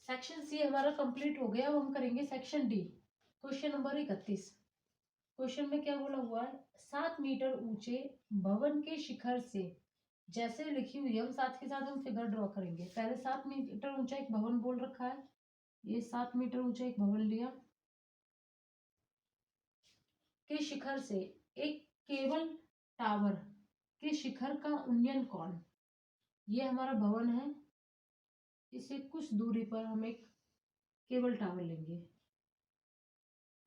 Section C हमारा complete हो गया। अब हम करेंगे section D. Question number 31। Question में क्या बोला हुआ है, 7 मीटर ऊंचे भवन के शिखर से, जैसे लिखी हुई है हम साथ के साथ हम फिगर ड्रॉ करेंगे। पहले 7 मीटर ऊंचा एक भवन बोल रखा है, ये 7 मीटर ऊंचा एक भवन लिया के शिखर से एक केबल टावर के शिखर का उन्नयन कोण, ये हमारा भवन है, इसे कुछ दूरी पर हम एक केबल टावर लेंगे।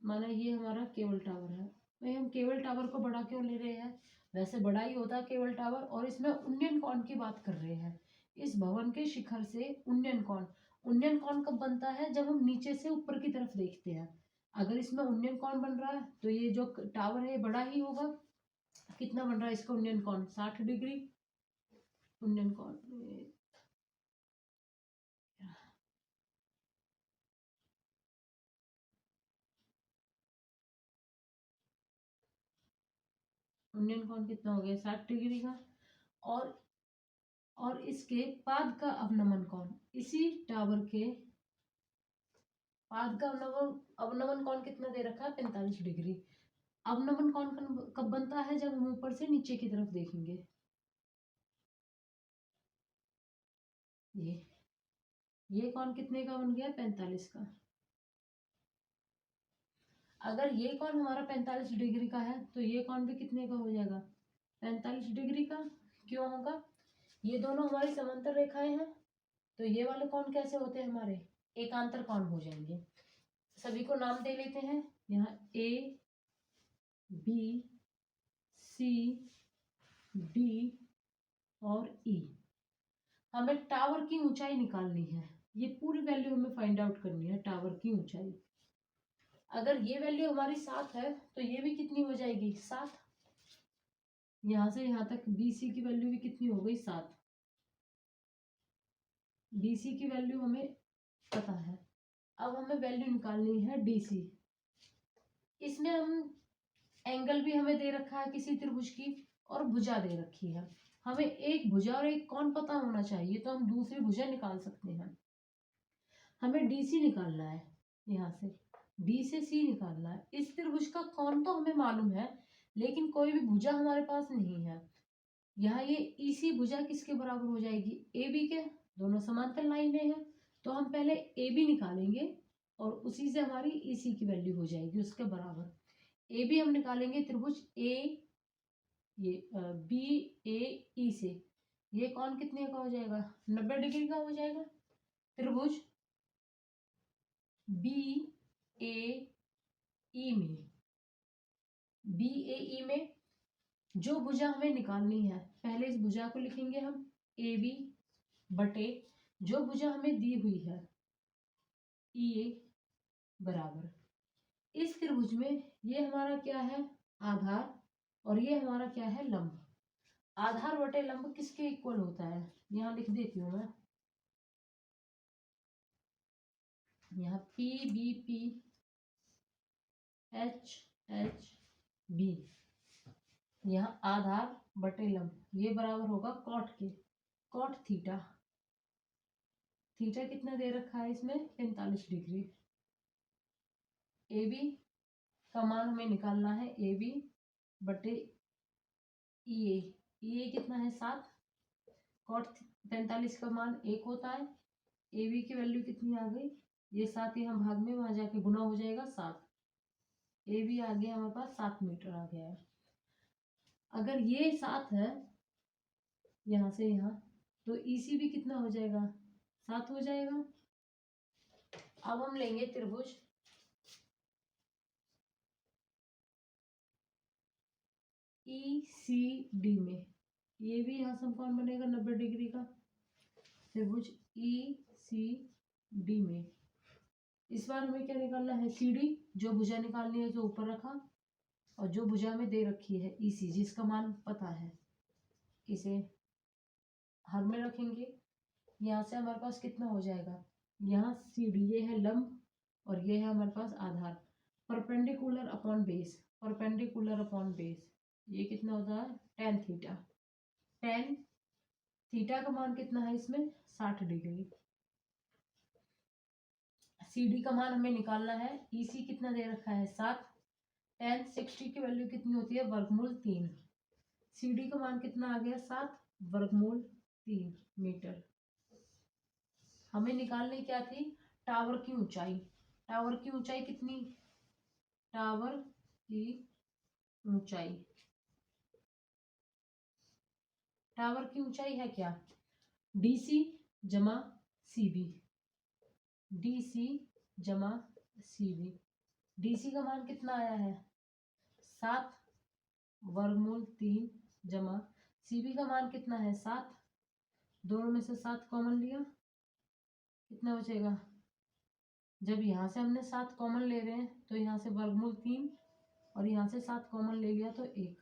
माना ये हमारा केबल टावर है। भाई हम केबल टावर को बड़ा क्यों ले रहे हैं, वैसे बड़ा ही होता है केबल टावर, और इसमें उन्नयन कोण की बात कर रहे हैं। इस भवन के शिखर से उन्नयन कोण, उन्नयन कोण कब बनता है, जब हम नीचे से ऊपर की तरफ देखते हैं। अगर इसमें उन्नयन कोण बन रहा है तो ये जो टावर है बड़ा ही होगा। कितना बन रहा है इसका उन्नयन कोण, 60 डिग्री उन्नयन कोण। उन्नयन कोण कितना हो गया, 60 डिग्री का। और इसके पाद का अवनमन कोण, इसी टावर के पाद का अवनमन कोण कितना दे रखा है, 45 डिग्री। अवनमन कोण कब बनता है, जब हम ऊपर से नीचे की तरफ देखेंगे। ये कोण कितने का बन गया, 45 का। अगर ये कोण हमारा 45 डिग्री का है तो ये कोण भी कितने का हो जाएगा, 45 डिग्री का। क्यों होगा, ये दोनों हमारी समांतर रेखाएं हैं, तो ये वाले कोण कैसे होते हैं, हमारे एकांतर कोण हो जाएंगे। सभी को नाम दे लेते हैं, यहाँ ए बी सी डी और ई। हमें टावर की ऊंचाई निकालनी है, ये पूरी वैल्यू हमें फाइंड आउट करनी है, टावर की ऊंचाई। अगर ये वैल्यू हमारी 7 है तो ये भी कितनी हो जाएगी, 7। यहां से यहां तक BC की वैल्यू भी कितनी हो गई, 7। BC की वैल्यू हमें पता है। अब हमें वैल्यू निकालनी है DC। इसमें हम एंगल भी हमें दे रखा है किसी त्रिभुज की, और भुजा दे रखी है। हमें एक भुजा और एक कोण पता होना चाहिए, तो हम दूसरी भुजा निकाल सकते हैं। हमें DC निकालना है, यहाँ से D से C निकालना है। इस त्रिभुज का कोण तो हमें मालूम है, लेकिन कोई भी भुजा हमारे पास नहीं है। यहाँ ये EC भुजा किसके बराबर हो जाएगी, AB के। दोनों समांतर लाइनें हैं, तो हम पहले AB निकालेंगे और उसी से हमारी EC की वैल्यू हो जाएगी उसके बराबर। AB हम निकालेंगे त्रिभुज ये BAE से, ये कोण कितने का हो जाएगा, 90 डिग्री का हो जाएगा। त्रिभुज BAE में जो भुजा हमें निकालनी है, पहले इस भुजा को लिखेंगे हम AB बटे जो भुजा हमें दी हुई है EA बराबर। इस त्रिभुज में ये हमारा क्या है, आधार, और ये हमारा क्या है, लंब। आधार बटे लंब किसके इक्वल होता है, यहाँ लिख देती हूँ मैं, यहाँ PBP HHB, यहाँ आधार बटे लंब, ये बराबर होगा कॉट के, कॉट थीटा। थीटा कितना दे रखा है इसमें, 45 डिग्री। AB का मान हमें निकालना है, AB बटे EA कितना है, 7। कॉट 45 का मान 1 होता है। AB की वैल्यू कितनी आ गई, ये 7 यहाँ भाग में, वहां जाके गुना हो जाएगा, 7। AB आ गया हमारे पास, 7 मीटर आ गया है। अगर ये 7 है यहाँ से यहाँ, तो EC भी कितना हो जाएगा, 7 हो जाएगा। अब हम लेंगे त्रिभुज ECD में, ये भी यहाँ समकोण बनेगा 90 डिग्री का। त्रिभुज ECD में इस बार हमें क्या निकालना है, CD। जो भुजा निकालनी है जो ऊपर रखा, और जो भुजा में दे रखी है EC, जिसका मान पता है, इसे हर में रखेंगे। यहाँ से हमारे पास कितना हो जाएगा, यहाँ CD ये है लंब, और ये है हमारे पास आधार। Perpendicular upon base, perpendicular upon base, ये कितना होता है, tan थीटा। tan थीटा का मान कितना है इसमें, 60 डिग्री। CD का मान हमें निकालना है। EC कितना दे रखा है 7। tan 60 की वैल्यू कितनी होती है वर्गमूल 3। CD का मान कितना आ गया 7 वर्गमूल 3 मीटर। हमें निकालनी क्या थी टावर की ऊंचाई। टावर की ऊंचाई कितनी, टावर की ऊंचाई, टावर की ऊंचाई है क्या DC जमा CB, DC जमा CB। DC का मान कितना आया है 7 वर्गमूल 3 जमा CB का मान कितना है 7। दोनों में से 7 कॉमन लिया, कितना बचेगा। जब यहाँ से हमने 7 कॉमन ले रहे हैं तो यहाँ से वर्गमूल 3 और यहाँ से 7 कॉमन ले लिया तो 1।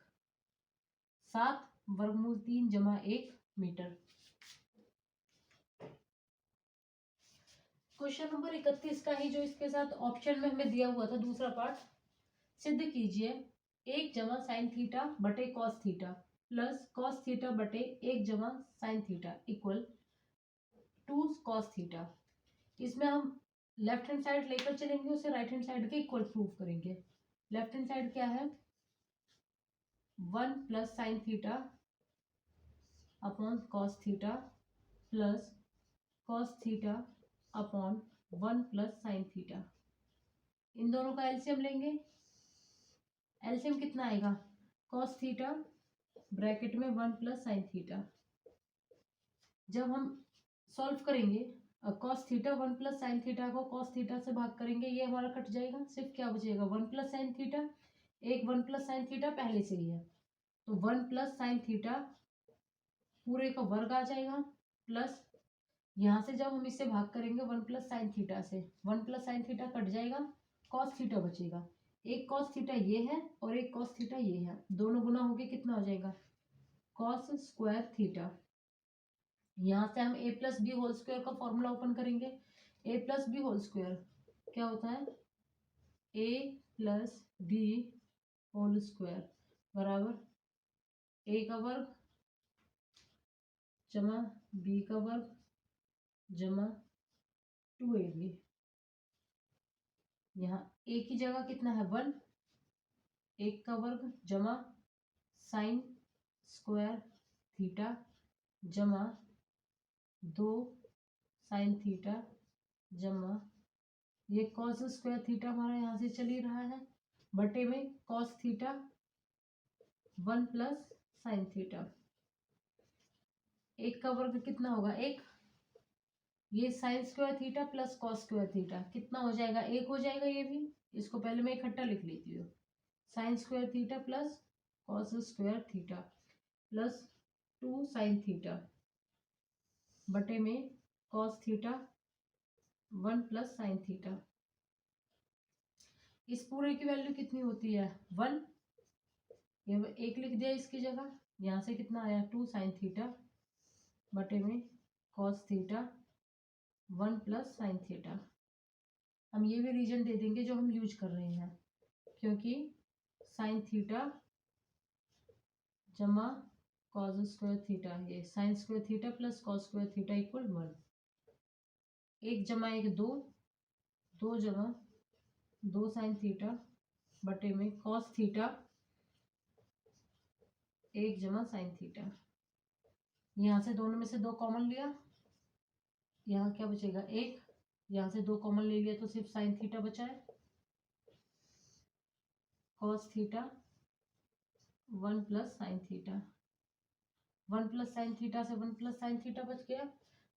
7 वर्गमूल 3 जमा 1 मीटर। क्वेश्चन नंबर 31 का ही जो इसके साथ ऑप्शन में हमें दिया हुआ था दूसरा पार्ट, सिद्ध कीजिए 1 जमा साइन थीटा बटे cos theta plus cos theta बटे 1 जमा sine theta equal 2 cos theta. इसमें हम लेफ्ट हैंड साइड लेकर चलेंगे, उसे राइट हैंड साइड के इक्वल प्रूव करेंगे। लेफ्ट हैंड साइड क्या है 1 plus sine theta upon cos theta plus cos theta upon 1 plus sine theta. इन दोनों का एलसीएम लेंगे। एलसीएम कितना आएगा कॉस थीटा ब्रैकेट में 1 प्लस साइन थीटा। जब हम सॉल्व करेंगे cos theta 1 plus sine theta को कॉस थीटा से भाग करेंगे, ये हमारा कट जाएगा, सिर्फ क्या बचेगा 1 प्लस साइन थीटा। एक 1 प्लस साइन थीटा पहले से ही है तो 1 प्लस साइन थीटा पूरे का वर्ग आ जाएगा प्लस यहाँ से जब हम इससे भाग करेंगे 1 प्लस साइन थीटा से 1 प्लस साइन थीटा कट जाएगा, कॉस थीटा बचेगा। एक कॉस थीटा ये है और एक कॉस थीटा ये है, दोनों गुना होके कितना हो जाएगा कॉस स्क्वायर थीटा। यहाँ से हम a plus B whole square का फॉर्मूला ओपन करेंगे। a plus B whole square क्या होता है a plus B whole square बराबर a का वर्ग जमा b का वर्ग जमा 2ab। यहाँ a की जगह कितना है 1, 1 का वर्ग जमा साइन स्क्वायर थीटा जमा 2 साइन थीटा जमा ये कॉस स्क्वायर थीटा हमारा यहाँ से चल ही रहा है बटे में cos theta 1 plus sine theta. 1 का वर्ग कितना होगा 1, ये sine square theta plus cos square theta कितना हो जाएगा 1 हो जाएगा। ये भी इसको पहले मैं इकट्ठा लिख लेती हूँ, sine square theta plus cos square theta plus 2 sign theta बटे में cos theta 1 plus sine theta. इस पूरे की वैल्यू कितनी होती है 1, ये 1 लिख दिया इसकी जगह, यहाँ से कितना आया 2 साइन थीटा बटे में cos theta 1 plus sine theta. हम ये भी रीजन दे देंगे जो हम यूज कर रहे हैं, क्योंकि साइन थीटा जमा कॉस स्क्वायर थीटा, ये sine square theta plus cos square theta equal 1। 1 जमा 1 2, 2 जमा 2 साइन थीटा बटे में कॉस थीटा 1 जमा साइन थीटा। यहाँ से दोनों में से 2 कॉमन लिया, यहाँ क्या बचेगा 1, यहाँ से 2 कॉमन ले लिया तो सिर्फ साइन थीटा बचा है। Cos theta 1 plus sine theta, 1 plus sine theta से 1 प्लस साइन थीटा बच गया।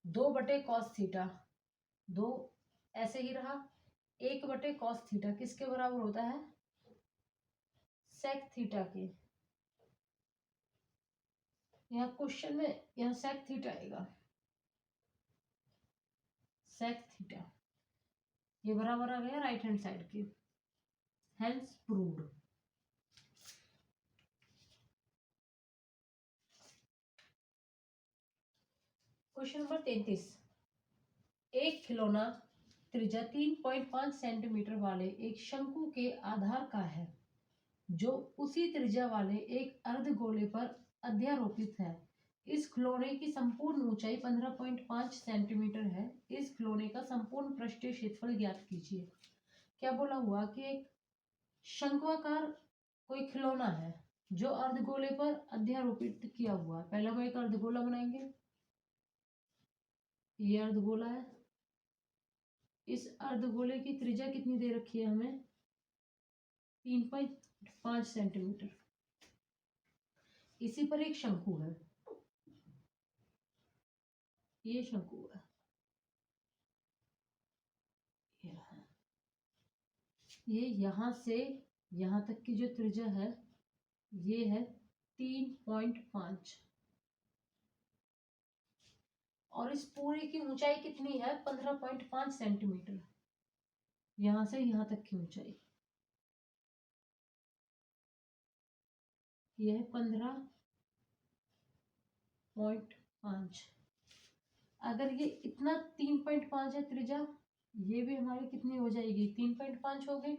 2 बटे कॉस थीटा, 2 ऐसे ही रहा। 1 बटे कॉस थीटा किसके बराबर होता है सेक थीटा के। यहाँ क्वेश्चन में यहाँ सेक थीटा आएगा, सेक थीटा, ये बराबर आ गया राइट हैंड साइड के, हेंस प्रूव्ड। क्वेश्चन नंबर 33, एक खिलौना त्रिज्या 3.5 सेंटीमीटर वाले एक शंकु के आधार का है जो उसी त्रिज्या वाले एक अर्धगोले पर अध्यारोपित है। इस खिलौने की संपूर्ण ऊंचाई 15.5 सेंटीमीटर है। इस खिलौने का संपूर्ण पृष्ठीय क्षेत्रफल ज्ञात कीजिए। क्या बोला हुआ कि एक शंक्वाकार कोई खिलौना है जो अर्धगोले पर अध्यारोपित किया हुआ है। पहले हम एक अर्धगोला बनाएंगे, ये अर्धगोला है। इस अर्धगोले की त्रिज्या कितनी दे रखी है हमें? 3.5 सेंटीमीटर। इसी पर एक शंकु है, ये शंकु है, ये यहां से यहां तक की जो त्रिज्या है ये है 3.5 और इस पूरे की ऊंचाई कितनी है? 15.5 सेंटीमीटर। यहां से यहां तक की ऊंचाई यह है 15.5। अगर ये इतना 3.5 है त्रिज्या, ये भी हमारी कितनी हो जाएगी? 3.5 हो गई।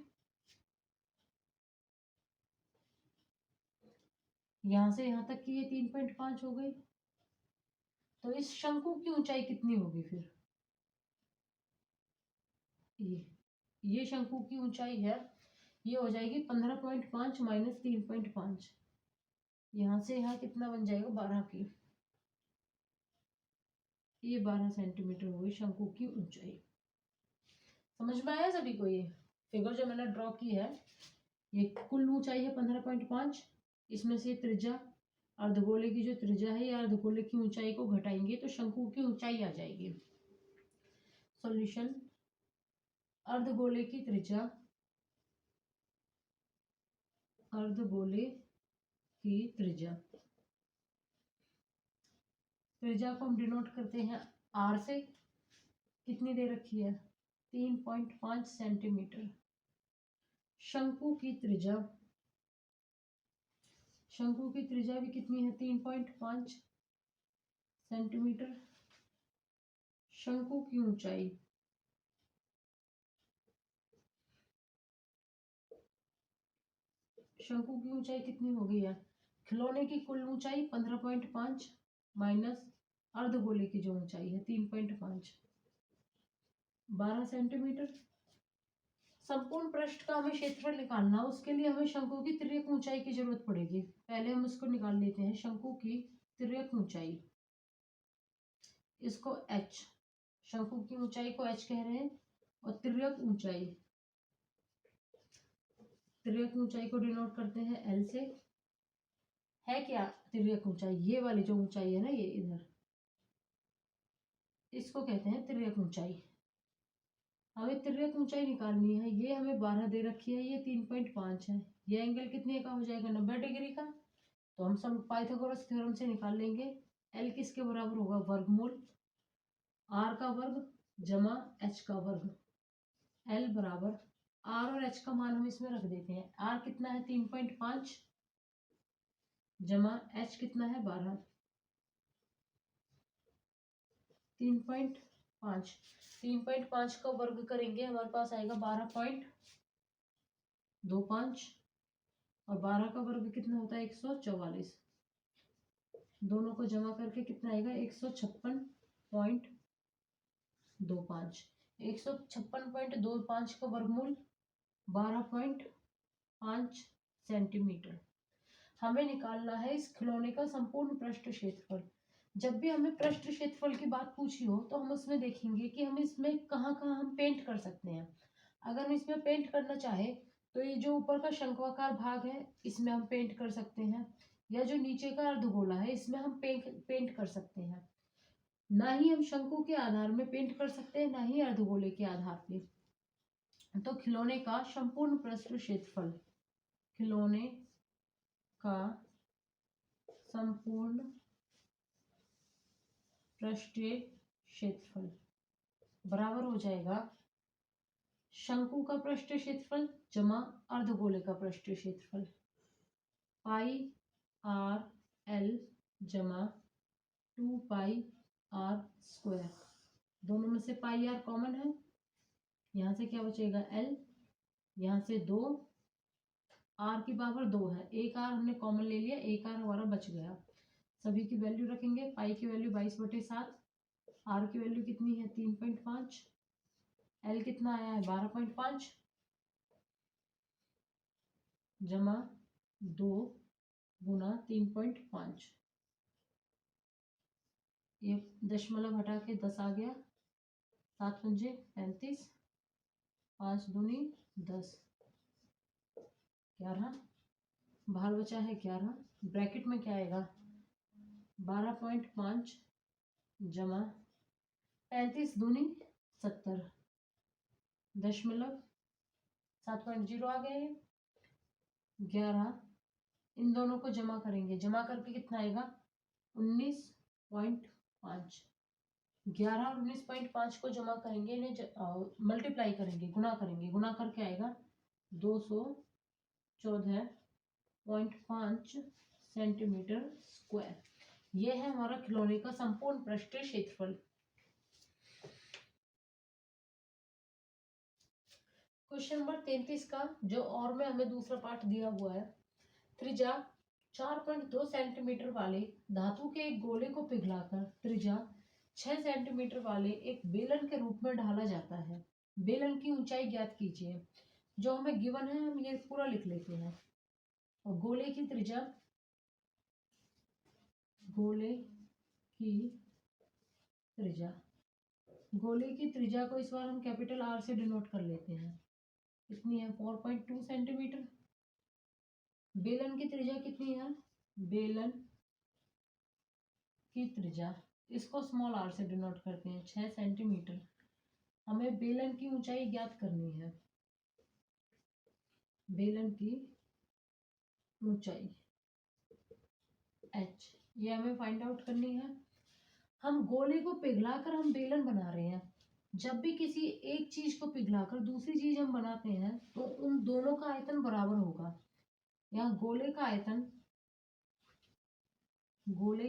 यहां से यहां तक की ये 3.5 हो गई। तो इस शंकु की ऊंचाई कितनी होगी फिर? ये शंकु की ऊंचाई है, ये हो जाएगी 15.5 माइनस 3.5। यहां से यहाँ कितना बन जाएगा? 12 की। ये 12 सेंटीमीटर हो गई शंकु की ऊंचाई। समझ में आया सभी को? ये फिगर जो मैंने ड्रॉ की है, ये कुल ऊंचाई है 15.5। इसमें से त्रिज्या, अर्धगोले की जो त्रिज्या है, या अर्धगोले की ऊंचाई को घटाएंगे तो शंकु की ऊंचाई आ जाएगी। सॉल्यूशन, अर्धगोले की त्रिज्या, अर्धगोले की त्रिज्या को हम डिनोट करते हैं आर से। कितनी दे रखी है? 3.5 सेंटीमीटर। शंकु की त्रिज्या भी कितनी है? 3.5 सेंटीमीटर। शंकु की ऊंचाई कितनी हो गई है? खिलौने की कुल ऊंचाई 15.5 माइनस अर्धगोले की जो ऊंचाई है 3.5, 12 सेंटीमीटर। संपूर्ण पृष्ठ का हमें क्षेत्रफल निकालना, उसके लिए हमें शंकु की तिर्यक ऊंचाई की जरूरत पड़ेगी। पहले हम उसको निकाल लेते हैं, शंकु की तिर्यक ऊंचाई, इसको h, शंकु की ऊंचाई को h कह रहे हैं, और तिर्यक ऊंचाई को डिनोट करते हैं l से। है क्या तिर्यक ऊंचाई? ये वाली जो ऊंचाई है ना, ये इधर, इसको कहते हैं तिर्यक ऊंचाई। हमें तिर्यक ऊंचाई निकालनी है। ये हमें 12 दे रखी है, ये 3.5 है। ये एंगल कितने का हो जाएगा? 90 डिग्री का। तो हम सब पाइथागोरस थ्योरम से निकाल लेंगे। एल किसके बराबर होगा? वर्गमूल आर का वर्ग जमा एच का वर्ग। एल बराबर आर और एच का मान हम इसमें रख देते हैं। आर कितना है? 3.5 जमा एच कितना है? 12। 3.5 का वर्ग करेंगे, हमारे पास आएगा 12.25, और 12 का वर्ग कितना होता है? 144। दोनों को जमा करके कितना आएगा? 156.25। 156.25 का वर्गमूल 12.5 सेंटीमीटर। हमें निकालना है इस खिलौने का संपूर्ण पृष्ठ क्षेत्रफल। जब भी हमें पृष्ठ क्षेत्रफल की बात पूछी हो तो हम उसमें देखेंगे कि हम इसमें कहाँ कहाँ हम पेंट कर सकते हैं। अगर हम इसमें पेंट करना चाहे तो ये जो ऊपर का शंक्वाकार भाग है इसमें हम पेंट कर सकते हैं, या जो नीचे का अर्धगोला है इसमें हम पेंट कर सकते हैं। ना ही हम शंकु के आधार में पेंट कर सकते हैं, ना ही अर्धगोले के आधार पे। तो खिलौने का संपूर्ण पृष्ठ क्षेत्रफल, खिलौने का संपूर्ण पृष्ठीय क्षेत्रफल बराबर हो जाएगा शंकु का पृष्ठीय क्षेत्रफल जमा अर्धगोले का पृष्ठीय क्षेत्रफल, पाई आर एल जमा 2 पाई आर स्क्वायर। दोनों में से पाई आर कॉमन है, यहाँ से क्या बचेगा? एल, यहाँ से 2, आर की पावर 2 है, एक आर हमने कॉमन ले लिया, एक आर हमारा बच गया। सभी की वैल्यू रखेंगे। पाई की वैल्यू 22/7, आर की वैल्यू कितनी है 3.5, एल कितना आया है 12.5, जमा 2 गुना 3.5, ये दशमलव हटा के 10 आ गया, 7 पंजे 35, 5 दूनी 10, 11, बाहर बचा है 11, ब्रैकेट में क्या आएगा 12.5 जमा 35 दूनी 70, दशमलव 7.0 आ गए। 11 इन दोनों को जमा करेंगे, जमा करके कितना आएगा 19.5, 11 और 19.5 को जमा करेंगे, इन्हें मल्टीप्लाई करेंगे, गुना करेंगे, गुना करके आएगा 214.5 सेंटीमीटर स्क्वायर। यह है हमारा खिलौने का संपूर्ण पृष्ठीय क्षेत्रफल। क्वेश्चन नंबर 33 का जो और में हमें दूसरा पार्ट दिया हुआ है, त्रिज्या 4.2 सेंटीमीटर वाले धातु के एक गोले को पिघलाकर त्रिज्या 6 सेंटीमीटर वाले एक बेलन के रूप में ढाला जाता है। बेलन की ऊंचाई ज्ञात कीजिए। जो हमें गिवन है हम ये पूरा लिख लेते हैं। और गोले की त्रिज्या को इस बार हम कैपिटल आर से डिनोट कर लेते हैं। कितनी है 4.2 सेंटीमीटर। बेलन की त्रिज्या कितनी है, बेलन की त्रिज्या इसको स्मॉल आर से डिनोट करते हैं 6 सेंटीमीटर। हमें बेलन की ऊंचाई ज्ञात करनी है, बेलन की ऊंचाई h ये हमें फाइंड आउट करनी है। हम गोले को पिघलाकर हम बेलन बना रहे हैं। जब भी किसी एक चीज को पिघलाकर दूसरी चीज हम बनाते हैं तो उन दोनों का आयतन बराबर होगा। यहाँ गोले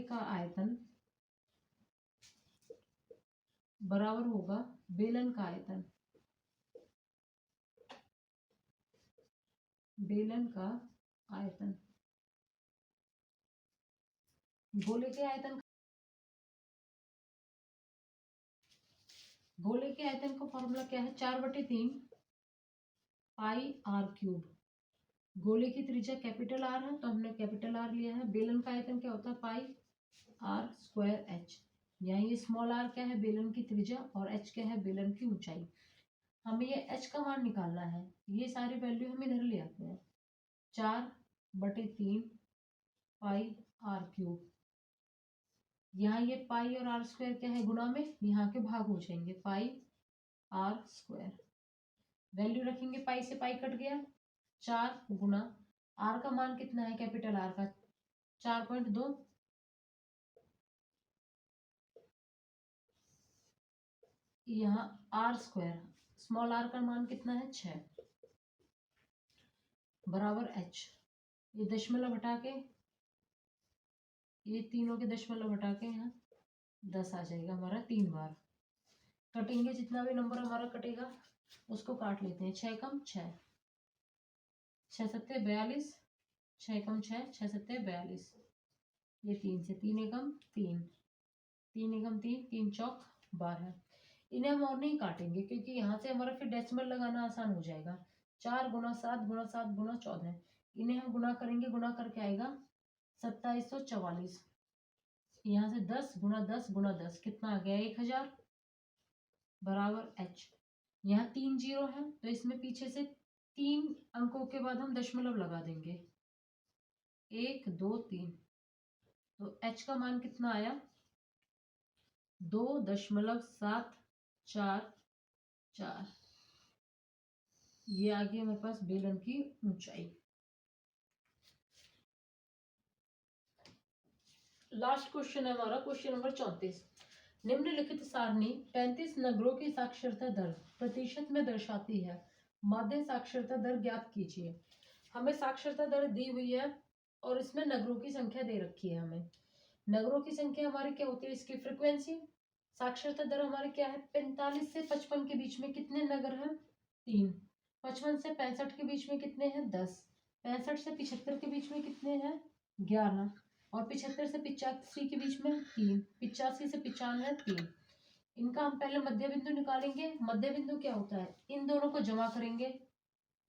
का आयतन बराबर होगा बेलन का आयतन। बेलन का आयतन गोले के आयतन का फॉर्मूला क्या है 4/3 पाई आर क्यूब। गोले की त्रिज्या कैपिटल आर है तो हमने कैपिटल आर लिया है। बेलन का आयतन क्या होता है पाई आर स्क्वायर एच। यहाँ ये स्मॉल आर क्या है बेलन की त्रिज्या और एच क्या है बेलन की ऊंचाई। हमें ये एच का मान निकालना है। ये सारी वैल्यू हम इधर ले आते हैं 4/3 पाई आर क्यूब। यहाँ ये पाई और आर स्क्वायर क्या है गुणा में, यहाँ के भाग हो जाएंगे पाई आर स्क्वायर। वैल्यू रखेंगे पाई से पाई कट गया 4 गुना आर का मान कितना है कैपिटल आर का 4.2 यहाँ आर स्क्वायर स्मॉल आर का मान कितना है 6 बराबर एच। ये दशमलव हटा के ये तीनों के दशमलव हटा के यहाँ 10 आ जाएगा हमारा 3 बार। कटेंगे जितना भी नंबर हमारा कटेगा उसको काट लेते हैं। 6 कम 6, 6 सत्ते 42, 6 कम 6, 6 सत्ते 42। ये 3 से 3 एकम 3, 3 एकम 3, 3 चौक 12। इन्हें हम और नहीं काटेंगे क्योंकि यहाँ से हमारा फिर डेसिमल लगाना आसान हो जाएगा। 4 गुना 7 गुना 7 गुना 14। इन्हें हम गुना करेंगे, गुना करके आएगा 2744। यहाँ से 10 गुना 10 गुना 10 कितना आ गया 1000 बराबर एच। यहाँ 3 जीरो है तो इसमें पीछे से 3 अंकों के बाद हम दशमलव लगा देंगे 1 2 3। तो एच का मान कितना आया 2.744। ये आ गई हमारे पास बेलन की ऊंचाई। लास्ट क्वेश्चन है हमारा क्वेश्चन नंबर 34। निम्नलिखित सारणी 35 नगरों की साक्षरता दर प्रतिशत में दर्शाती है। माध्य साक्षरता दर ज्ञात कीजिए। हमें साक्षरता दर दी हुई है और इसमें नगरों की संख्या दे रखी है। हमें नगरों की संख्या हमारी क्या होती है, इसकी फ्रीक्वेंसी। साक्षरता दर हमारी क्या है 45 से 55 के बीच में कितने नगर हैं 3। 55 से 65 के बीच में कितने हैं 10। 65 से 75 के बीच में कितने हैं 11। और 75 से 85 के बीच में 3, 85 से 95 3। इनका हम पहले मध्य बिंदु निकालेंगे। मध्य बिंदु क्या होता है, इन दोनों को जमा करेंगे,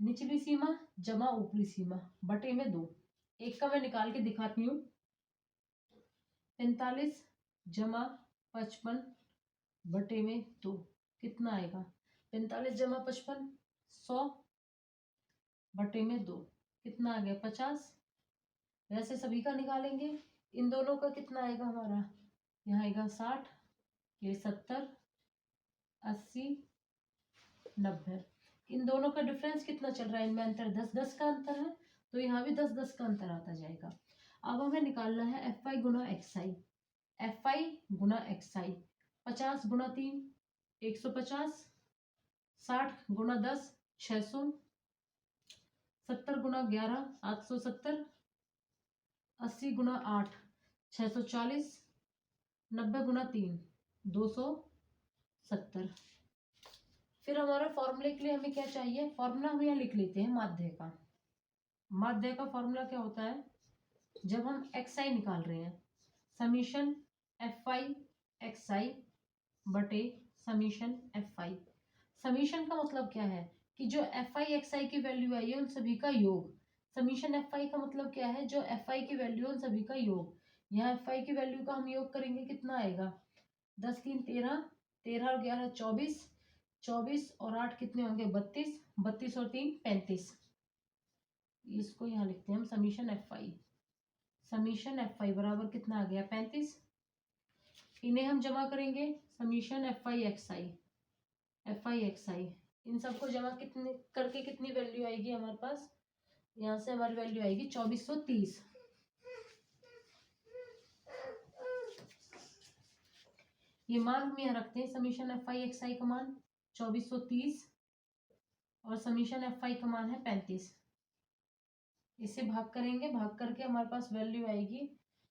निचली सीमा जमा ऊपरी सीमा बटे में 2। एक का मैं निकाल के दिखाती हूँ। 45 जमा 55 बटे में 2 कितना आएगा, 45 जमा 55 100 बटे में 2 कितना आ गया 50। वैसे सभी का निकालेंगे, इन दोनों का कितना आएगा हमारा, यहाँ आएगा 60, ये 70 80 90। इन दोनों का डिफरेंस कितना चल रहा है, इनमें अंतर 10-10 का अंतर है, तो यहाँ भी 10-10 का अंतर आता जाएगा। अब हमें निकालना है एफ आई गुना एक्स आई। एफ आई गुना एक्स आई 50 गुना 3 150, 60 गुना 10 600, 70 गुना 11 870, 80 गुना 8 640, 90 गुना 3 270। फिर हमारे फॉर्मूले के लिए हमें क्या चाहिए, फॉर्मूला हम यहाँ लिख लेते हैं माध्य का। माध्य का फॉर्मूला क्या होता है, जब हम एक्स आई निकाल रहे हैं, समीशन एफ आई एक्स आई बटे समीशन एफ आई। समीशन का मतलब क्या है कि जो एफ आई एक्स आई की वैल्यू आई है उन सभी का योग। समीशन एफ आई का मतलब क्या है, जो एफ आई की वैल्यू उन सभी का योग। यहाँ एफ आई की वैल्यू का हम योग करेंगे, कितना आएगा 10 3 13, 13 और 11 24, 24 और 8 कितने होंगे 32, 32 और 3 35। इसको यहाँ लिखते हैं हम summation f i. Summation f i बराबर कितना आ गया 35। इन्हें हम जमा करेंगे, summation f i x i, f i x i, इन सबको जमा कितने करके कितनी वैल्यू आएगी हमारे पास, यहाँ से हमारी वैल्यू आएगी 2430। ये मान हम यहाँ रखते हैं, समीशन एफ आई एक्स आई का मान 2430 और समीशन एफ आई का मान है 35। इसे भाग करेंगे, भाग करके हमारे पास वैल्यू आएगी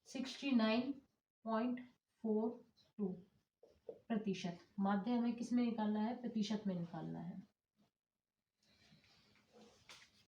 69.42%। माध्य हमें किस में निकालना है, प्रतिशत में निकालना है।